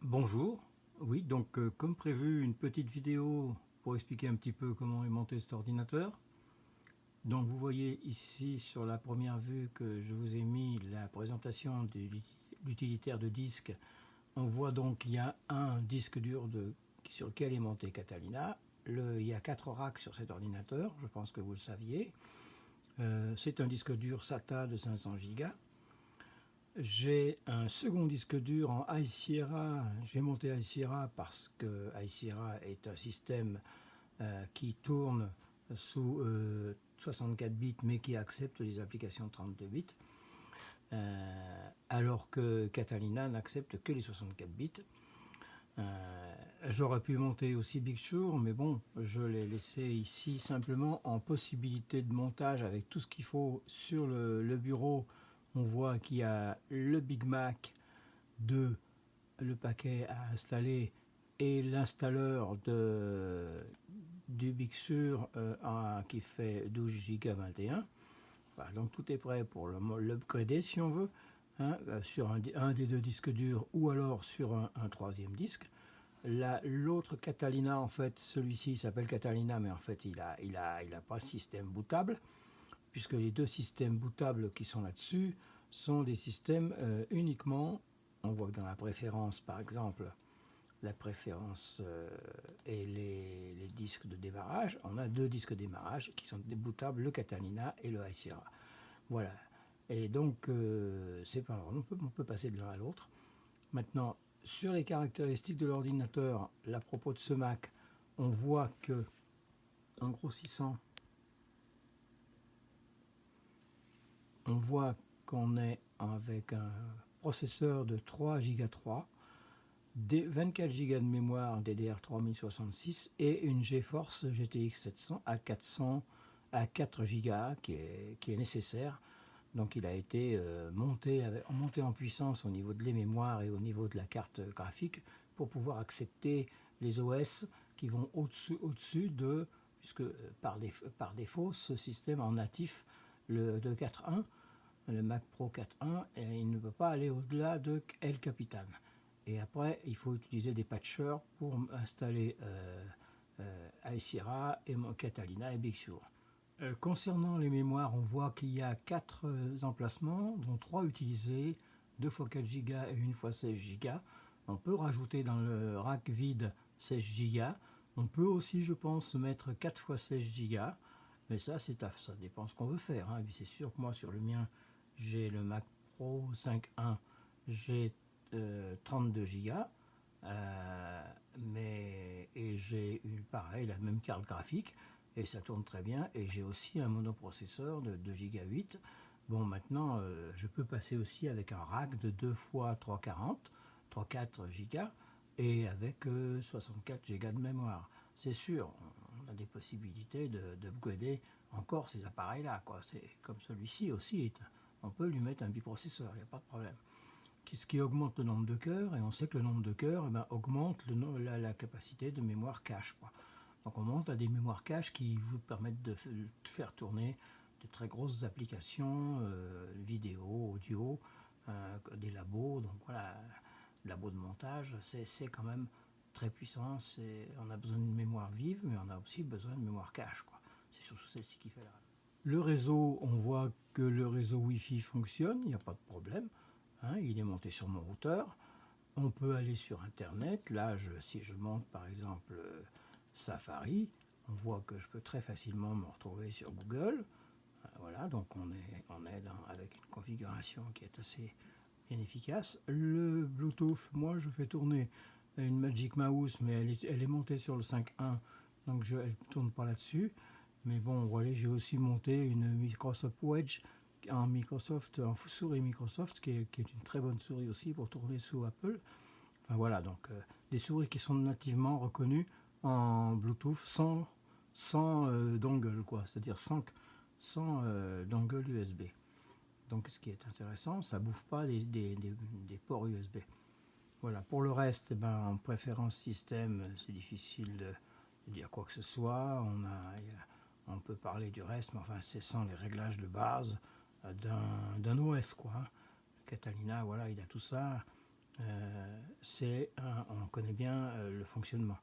Bonjour, oui donc comme prévu une petite vidéo pour expliquer un petit peu comment est monté cet ordinateur. Donc vous voyez ici sur la première vue que je vous ai mis la présentation de l'utilitaire de disque. On voit donc qu'il y a un disque dur sur lequel est monté Catalina. Il y a 4 racks sur cet ordinateur, je pense que vous le saviez. C'est un disque dur SATA de 500 Go. J'ai un second disque dur en High Sierra. J'ai monté High Sierra parce que High Sierra est un système qui tourne sous 64 bits mais qui accepte les applications 32 bits, alors que Catalina n'accepte que les 64 bits. J'aurais pu monter aussi Big Sur, mais bon, je l'ai laissé ici simplement en possibilité de montage avec tout ce qu'il faut sur le bureau. On voit qu'il y a le Big Mac de le paquet à installer et l'installeur du Big Sur qui fait 12 Go 21. Voilà, donc tout est prêt pour l'upgrader si on veut, hein, sur un des deux disques durs ou alors sur un troisième disque. L'autre Catalina, en fait, celui-ci s'appelle Catalina, mais en fait il a pas de système bootable, puisque les deux systèmes bootables qui sont là-dessus sont des systèmes uniquement, on voit que dans la préférence par exemple, la préférence et les disques de démarrage, on a deux disques de démarrage qui sont bootables, le Catalina et le High Sierra. Voilà. Et donc, c'est pas grave, on peut passer de l'un à l'autre. Maintenant, sur les caractéristiques de l'ordinateur, à propos de ce Mac, on voit que, en grossissant, on voit qu'on est avec un processeur de 3 Go 3, 24 Go de mémoire DDR 3066 et une GeForce GTX 700 à 4 Go qui est nécessaire. Donc il a été monté en puissance au niveau de les mémoires et au niveau de la carte graphique pour pouvoir accepter les OS qui vont au-dessus de, puisque par défaut ce système en natif, le 4.1, le Mac Pro 4.1, il ne peut pas aller au-delà de El Capitan. Et après, il faut utiliser des patchers pour installer High Sierra et Catalina et Big Sur. Concernant les mémoires, on voit qu'il y a 4 emplacements, dont 3 utilisés, 2 x 4 Go et 1 x 16 Go. On peut rajouter dans le rack vide 16 Go. On peut aussi, je pense, mettre 4 x 16 Go. Mais ça dépend ce qu'on veut faire, hein. C'est sûr que moi, sur le mien, j'ai le Mac Pro 5.1, j'ai 32 Go. Et j'ai pareil, la même carte graphique. Et ça tourne très bien, et j'ai aussi un monoprocesseur de 2 Go 8. Bon, maintenant je peux passer aussi avec un rack de 2 x 340, 3-4 Go, et avec 64 Go de mémoire. C'est sûr, on a des possibilités d'upgrader encore ces appareils là, quoi. C'est comme celui-ci aussi, on peut lui mettre un biprocesseur, il n'y a pas de problème. Ce qui augmente le nombre de cœurs, et on sait que le nombre de cœurs augmente la capacité de mémoire cache, quoi. Donc on monte à des mémoires cache qui vous permettent de faire tourner de très grosses applications, vidéo, audio, des labos. Donc voilà, labos de montage, c'est quand même très puissant. On a besoin d'une mémoire vive, mais on a aussi besoin de mémoire cache, quoi. C'est surtout celle-ci qui fait la... Le réseau, on voit que le réseau Wi-Fi fonctionne, il n'y a pas de problème, hein, il est monté sur mon routeur. On peut aller sur Internet. Là, si je monte par exemple Safari, on voit que je peux très facilement me retrouver sur Google. Voilà, donc on est avec une configuration qui est assez bien efficace. Le Bluetooth, moi je fais tourner une Magic Mouse, mais elle est montée sur le 5.1, donc elle ne tourne pas là-dessus. Mais bon, voilà, j'ai aussi monté une Microsoft Wedge en souris Microsoft, qui est une très bonne souris aussi pour tourner sous Apple. Enfin, voilà, donc des souris qui sont nativement reconnues en Bluetooth sans dongle, quoi, c'est-à-dire sans dongle USB. Donc ce qui est intéressant, ça ne bouffe pas des ports USB. Voilà, pour le reste, en préférence système, c'est difficile de dire quoi que ce soit. On peut parler du reste, mais enfin c'est sans les réglages de base d'un OS, quoi. Catalina, voilà, il a tout ça. on connaît bien le fonctionnement.